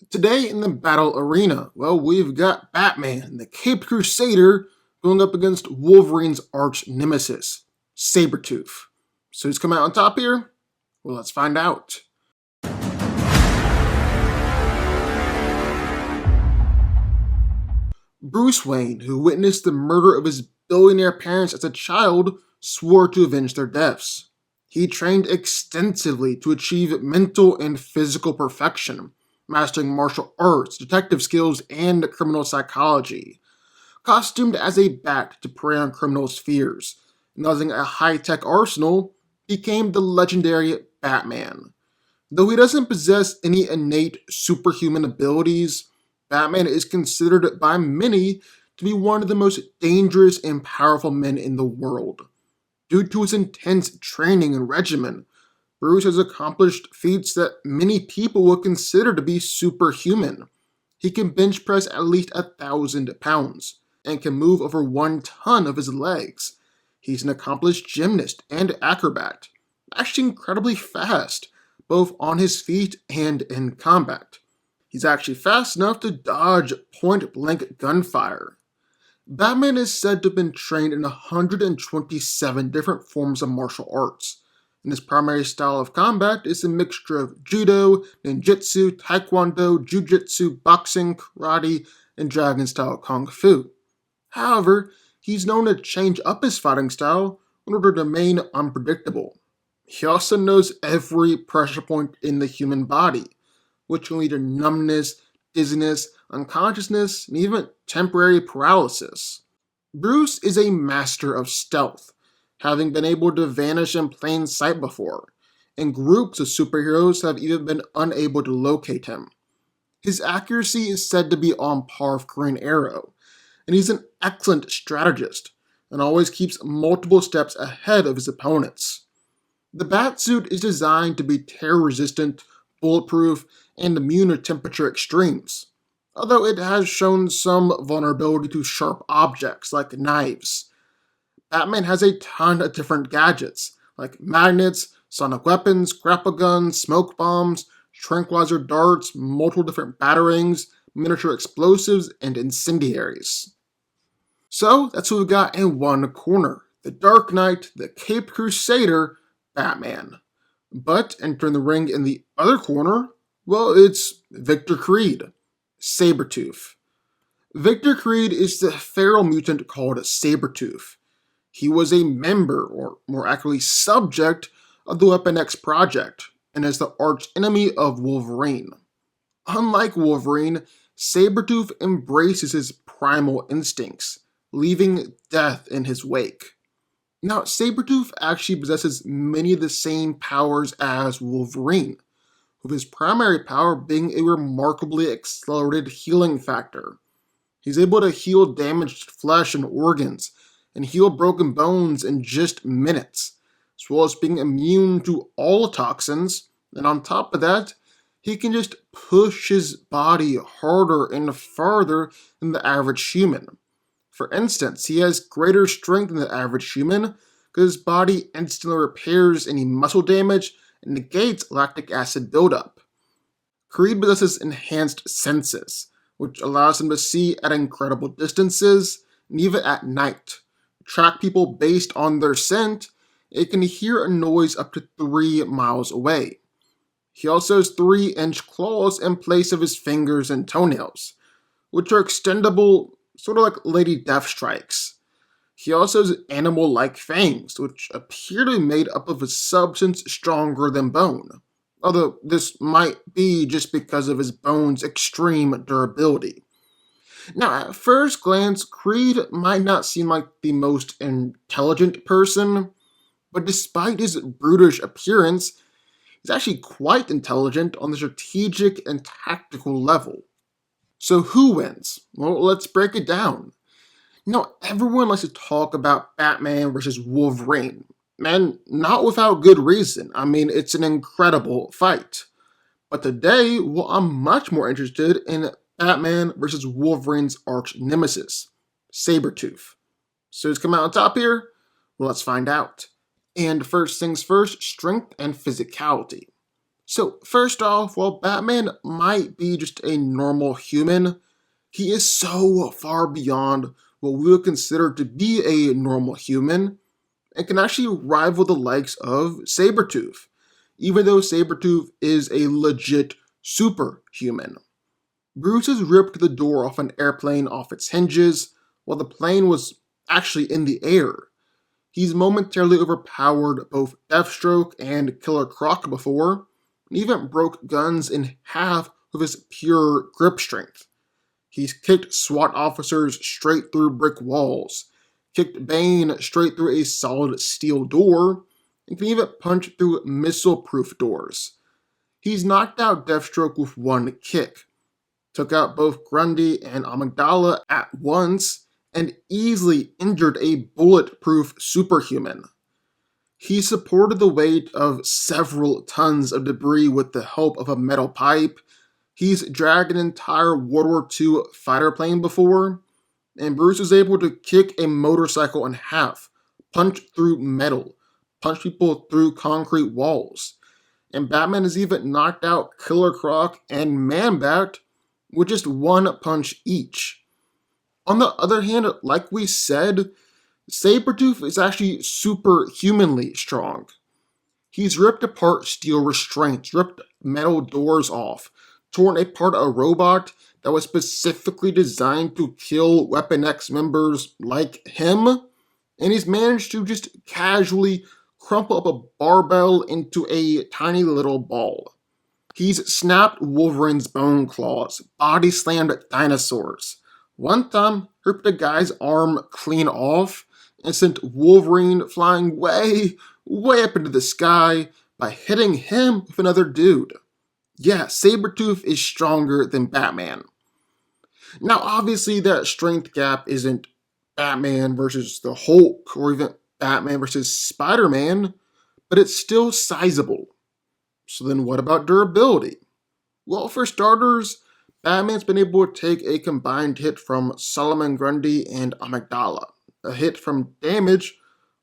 Today in the battle arena, well, we've got Batman, the Caped Crusader, going up against Wolverine's arch nemesis, Sabretooth. So who's coming out on top here? Well, let's find out. Bruce Wayne, who witnessed the murder of his billionaire parents as a child, swore to avenge their deaths. He trained extensively to achieve mental and physical perfection, mastering martial arts, detective skills, and criminal psychology. Costumed as a bat to prey on criminals' fears, and using a high-tech arsenal, became the legendary Batman. Though he doesn't possess any innate superhuman abilities, Batman is considered by many to be one of the most dangerous and powerful men in the world. Due to his intense training and regimen, Bruce has accomplished feats that many people would consider to be superhuman. He can bench press at least 1,000 pounds and can move over 1 ton of his legs. He's an accomplished gymnast and acrobat, actually incredibly fast, both on his feet and in combat. He's actually fast enough to dodge point-blank gunfire. Batman is said to have been trained in 127 different forms of martial arts, and his primary style of combat is a mixture of judo, ninjutsu, taekwondo, jujutsu, boxing, karate, and dragon-style kung fu. However, he's known to change up his fighting style in order to remain unpredictable. He also knows every pressure point in the human body, which can lead to numbness, dizziness, unconsciousness, and even temporary paralysis. Bruce is a master of stealth, having been able to vanish in plain sight before, and groups of superheroes have even been unable to locate him. His accuracy is said to be on par with Green Arrow, and he's an excellent strategist, and always keeps multiple steps ahead of his opponents. The Batsuit is designed to be terror-resistant, bulletproof, and immune to temperature extremes, although it has shown some vulnerability to sharp objects like knives. Batman has a ton of different gadgets, like magnets, sonic weapons, grapple guns, smoke bombs, tranquilizer darts, multiple different batarangs, miniature explosives, and incendiaries. So that's what we've got in one corner, the Dark Knight, the Caped Crusader, Batman. But entering the ring in the other corner, well, it's Victor Creed, Sabretooth. Victor Creed is the feral mutant called Sabretooth. He was a member, or more accurately, subject of the Weapon X project, and is the arch enemy of Wolverine. Unlike Wolverine, Sabretooth embraces his primal instincts, leaving death in his wake. Now, Sabretooth actually possesses many of the same powers as Wolverine, with his primary power being a remarkably accelerated healing factor. He's able to heal damaged flesh and organs, and heal broken bones in just minutes, as well as being immune to all toxins, and on top of that, he can just push his body harder and farther than the average human. For instance, he has greater strength than the average human because his body instantly repairs any muscle damage and negates lactic acid buildup. Creed possesses enhanced senses, which allows him to see at incredible distances and even at night. Track people based on their scent, it can hear a noise up to 3 miles away. He also has 3-inch claws in place of his fingers and toenails, which are extendable, sort of like Lady Deathstrike's. He also has animal-like fangs, which appear to be made up of a substance stronger than bone, although this might be just because of his bone's extreme durability. Now, at first glance, Creed might not seem like the most intelligent person, but despite his brutish appearance, he's actually quite intelligent on the strategic and tactical level. So who wins? Well, let's break it down. Now, everyone likes to talk about Batman versus Wolverine, and not without good reason. I mean, it's an incredible fight. But today, well, I'm much more interested in Batman versus Wolverine's arch nemesis, Sabretooth. So who's coming out on top here? Well, let's find out. And first things first, strength and physicality. So, first off, while Batman might be just a normal human, he is so far beyond what we would consider to be a normal human and can actually rival the likes of Sabretooth, even though Sabretooth is a legit superhuman. Bruce has ripped the door off an airplane off its hinges while the plane was actually in the air. He's momentarily overpowered both Deathstroke and Killer Croc before, and even broke guns in half with his pure grip strength. He's kicked SWAT officers straight through brick walls, kicked Bane straight through a solid steel door, and can even punch through missile-proof doors. He's knocked out Deathstroke with one kick, took out both Grundy and Amygdala at once, and easily injured a bulletproof superhuman. He supported the weight of several tons of debris with the help of a metal pipe. He's dragged an entire World War II fighter plane before, and Bruce is able to kick a motorcycle in half, punch through metal, punch people through concrete walls. And Batman has even knocked out Killer Croc and Man-Bat with just one punch each. On the other hand, like we said, Sabretooth is actually superhumanly strong. He's ripped apart steel restraints, ripped metal doors off, torn apart a robot that was specifically designed to kill Weapon X members like him, and he's managed to just casually crumple up a barbell into a tiny little ball. He's snapped Wolverine's bone claws, body slammed dinosaurs. One time, ripped a guy's arm clean off and sent Wolverine flying way, way up into the sky by hitting him with another dude. Yeah, Sabretooth is stronger than Batman. Now, obviously, that strength gap isn't Batman versus the Hulk or even Batman versus Spider-Man, but it's still sizable. So then what about durability? Well, for starters, Batman's been able to take a combined hit from Solomon Grundy and Amygdala. A hit from damage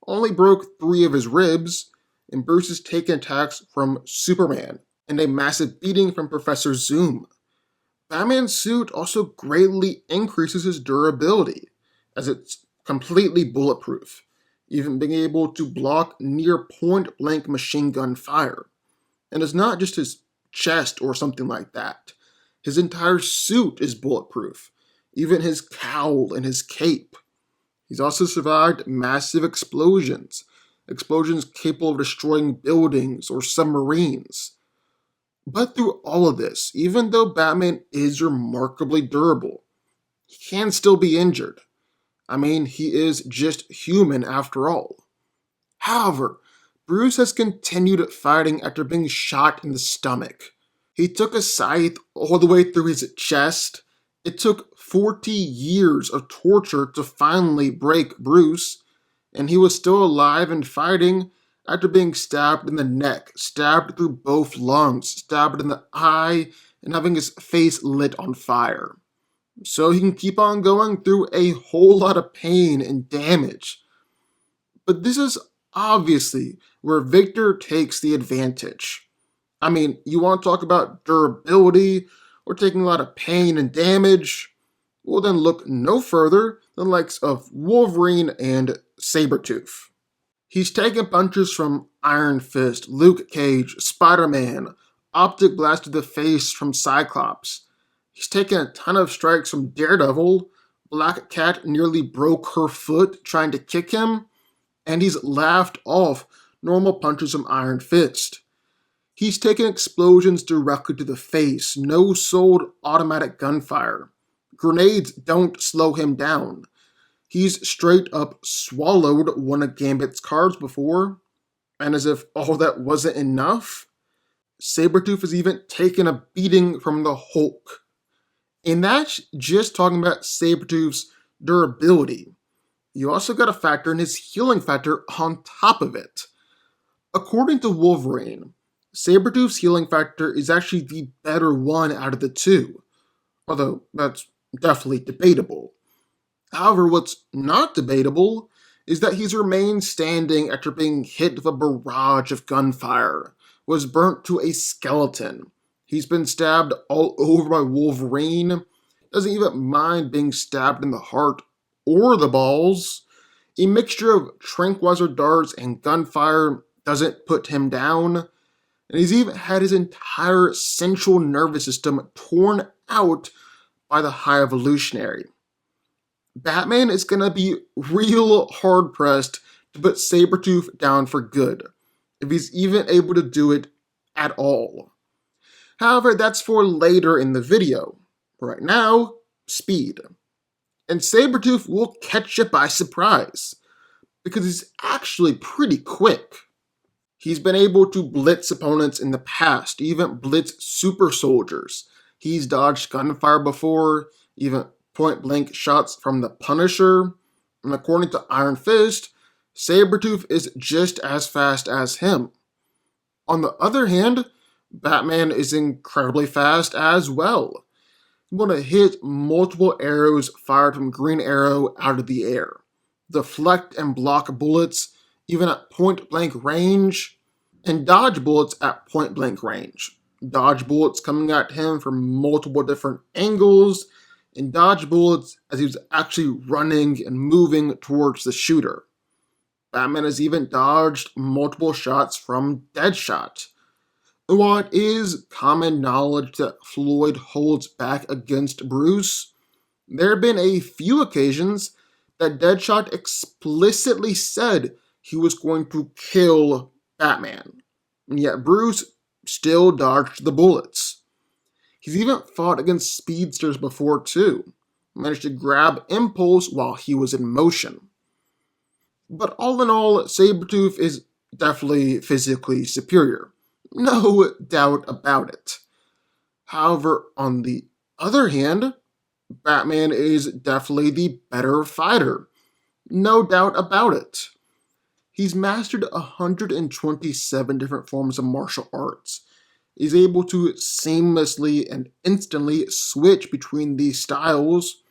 only broke 3 of his ribs, and Bruce has taken attacks from Superman and a massive beating from Professor Zoom. Batman's suit also greatly increases his durability, as it's completely bulletproof, even being able to block near point-blank machine gun fire. And it's not just his chest or something like that. His entire suit is bulletproof, even his cowl and his cape. He's also survived massive explosions capable of destroying buildings or submarines. But through all of this, even though Batman is remarkably durable, he can still be injured. I mean, he is just human after all. However, Bruce has continued fighting after being shot in the stomach. He took a scythe all the way through his chest. It took 40 years of torture to finally break Bruce, and he was still alive and fighting after being stabbed in the neck, stabbed through both lungs, stabbed in the eye, and having his face lit on fire. So he can keep on going through a whole lot of pain and damage. But this is obviously where Victor takes the advantage. I mean, you want to talk about durability or taking a lot of pain and damage? Well, then look no further than the likes of Wolverine and Sabretooth. He's taken punches from Iron Fist, Luke Cage, Spider-Man, Optic Blast to the face from Cyclops. He's taken a ton of strikes from Daredevil. Black Cat nearly broke her foot trying to kick him, and he's laughed off normal punches from Iron Fist. He's taken explosions directly to the face, no-sold automatic gunfire. Grenades don't slow him down. He's straight up swallowed one of Gambit's cards before, and as if all that wasn't enough, Sabretooth has even taken a beating from the Hulk. And that's just talking about Sabretooth's durability. You also got to factor in his healing factor on top of it. According to Wolverine, Sabretooth's healing factor is actually the better one out of the two, although that's definitely debatable. However, what's not debatable is that he's remained standing after being hit with a barrage of gunfire, was burnt to a skeleton. He's been stabbed all over by Wolverine. Doesn't even mind being stabbed in the heart or the balls. A mixture of tranquilizer darts and gunfire doesn't put him down. And he's even had his entire central nervous system torn out by the High Evolutionary. Batman is going to be real hard pressed to put Sabretooth down for good, if he's even able to do it at all. However, that's for later in the video. Right now, speed. And Sabretooth will catch you by surprise, because he's actually pretty quick. He's been able to blitz opponents in the past, even blitz super soldiers. He's dodged gunfire before, even point-blank shots from the Punisher. And according to Iron Fist, Sabretooth is just as fast as him. On the other hand, Batman is incredibly fast as well. He's able to hit multiple arrows fired from Green Arrow out of the air, deflect and block bullets even at point-blank range, and dodge bullets at point-blank range. Dodge bullets coming at him from multiple different angles, and dodge bullets as he was actually running and moving towards the shooter. Batman has even dodged multiple shots from Deadshot. And while it is common knowledge that Floyd holds back against Bruce, there have been a few occasions that Deadshot explicitly said he was going to kill Batman, and yet Bruce still dodged the bullets. He's even fought against speedsters before too, managed to grab Impulse while he was in motion. But all in all, Sabretooth is definitely physically superior. No doubt about it. However, on the other hand, Batman is definitely the better fighter. No doubt about it. He's mastered 127 different forms of martial arts. He's able to seamlessly and instantly switch between these styles,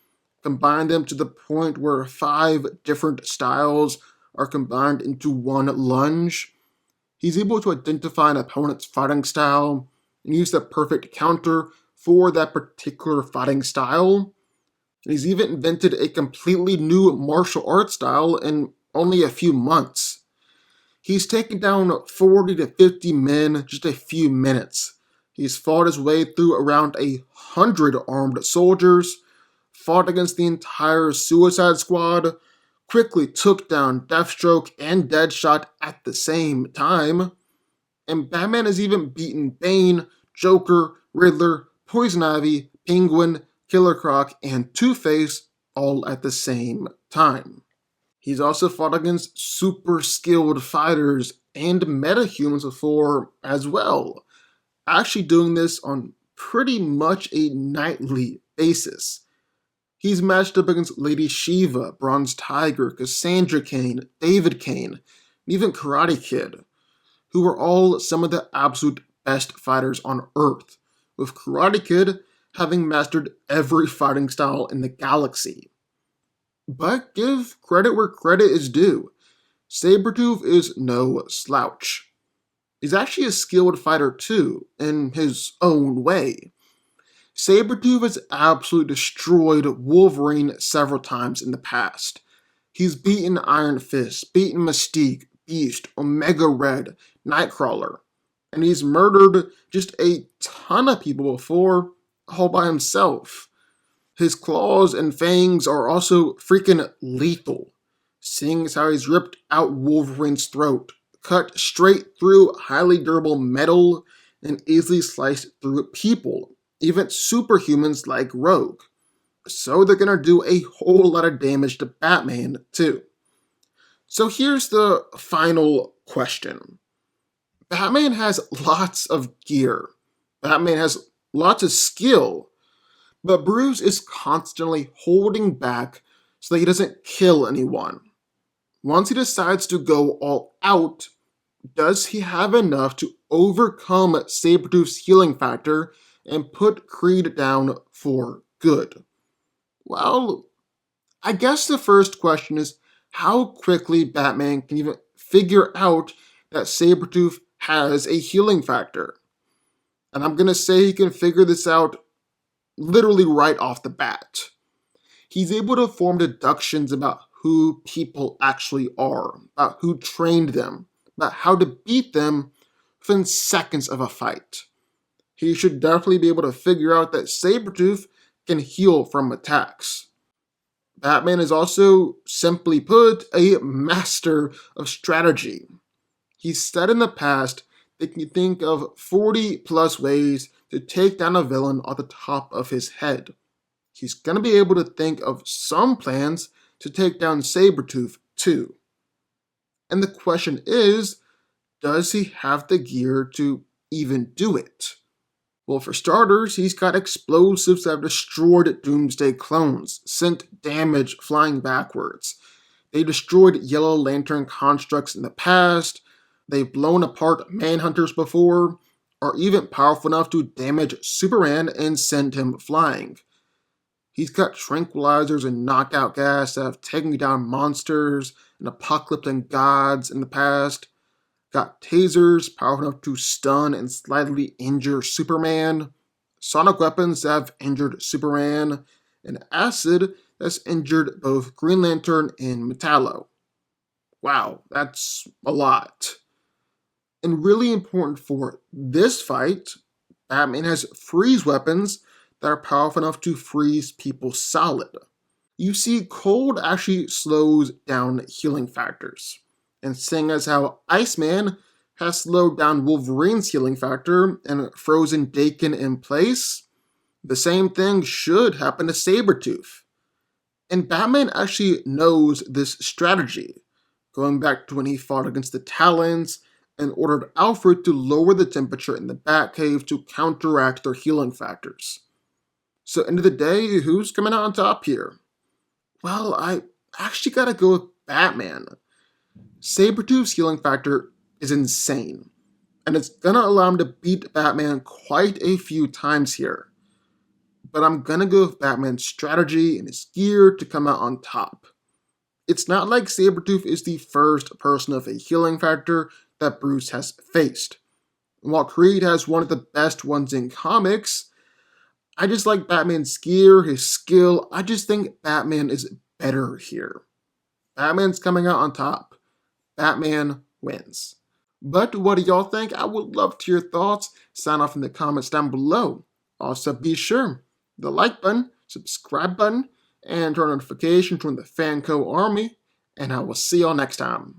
combine them to the point where 5 different styles are combined into one lunge. He's able to identify an opponent's fighting style and use the perfect counter for that particular fighting style. And he's even invented a completely new martial arts style in only a few months. He's taken down 40 to 50 men in just a few minutes. He's fought his way through around 100 armed soldiers, fought against the entire Suicide Squad, quickly took down Deathstroke and Deadshot at the same time, and Batman has even beaten Bane, Joker, Riddler, Poison Ivy, Penguin, Killer Croc, and Two-Face all at the same time. He's also fought against super skilled fighters and metahumans before as well, actually doing this on pretty much a nightly basis. He's matched up against Lady Shiva, Bronze Tiger, Cassandra Cain, David Cain, and even Karate Kid, who are all some of the absolute best fighters on Earth, with Karate Kid having mastered every fighting style in the galaxy. But give credit where credit is due. Sabretooth is no slouch. He's actually a skilled fighter too, in his own way. Sabretooth has absolutely destroyed Wolverine several times in the past. He's beaten Iron Fist, beaten Mystique, Beast, Omega Red, Nightcrawler, and he's murdered just a ton of people before, all by himself. His claws and fangs are also freaking lethal, seeing as how he's ripped out Wolverine's throat, cut straight through highly durable metal, and easily sliced through people, even superhumans like Rogue. So they're gonna do a whole lot of damage to Batman too. So here's the final question. Batman has lots of gear. Batman has lots of skill. But Bruce is constantly holding back so that he doesn't kill anyone. Once he decides to go all out, does he have enough to overcome Sabretooth's healing factor and put Creed down for good? Well, I guess the first question is how quickly Batman can even figure out that Sabretooth has a healing factor. And I'm going to say he can figure this out literally right off the bat. He's able to form deductions about who people actually are, about who trained them, about how to beat them within seconds of a fight. He should definitely be able to figure out that Sabretooth can heal from attacks. Batman is also, simply put, a master of strategy. He's said in the past that he can think of 40 plus ways to take down a villain off the top of his head. He's going to be able to think of some plans to take down Sabretooth too. And the question is, does he have the gear to even do it? Well, for starters, he's got explosives that have destroyed Doomsday clones, sent damage flying backwards. They destroyed Yellow Lantern constructs in the past, they've blown apart Manhunters before, are even powerful enough to damage Superman and send him flying. He's got tranquilizers and knockout gas that have taken down monsters and apocalyptic gods in the past. Got tasers powerful enough to stun and slightly injure Superman. Sonic weapons that have injured Superman. And acid that's injured both Green Lantern and Metallo. Wow, that's a lot. And really important for this fight, Batman has freeze weapons that are powerful enough to freeze people solid. You see, cold actually slows down healing factors. And seeing as how Iceman has slowed down Wolverine's healing factor and frozen Daken in place, the same thing should happen to Sabretooth. And Batman actually knows this strategy, going back to when he fought against the Talons and ordered Alfred to lower the temperature in the Batcave to counteract their healing factors. So, end of the day, who's coming out on top here? Well, I actually gotta go with Batman. Sabretooth's healing factor is insane, and it's gonna allow him to beat Batman quite a few times here. But I'm gonna go with Batman's strategy and his gear to come out on top. It's not like Sabretooth is the first person of a healing factor that Bruce has faced. And while Creed has one of the best ones in comics, I just like Batman's gear, his skill. I just think Batman is better here. Batman's coming out on top. Batman wins. But what do y'all think? I would love to hear your thoughts. Sign off in the comments down below. Also, be sure the like button, subscribe button, and turn on notifications to join the DanCo army. And I will see y'all next time.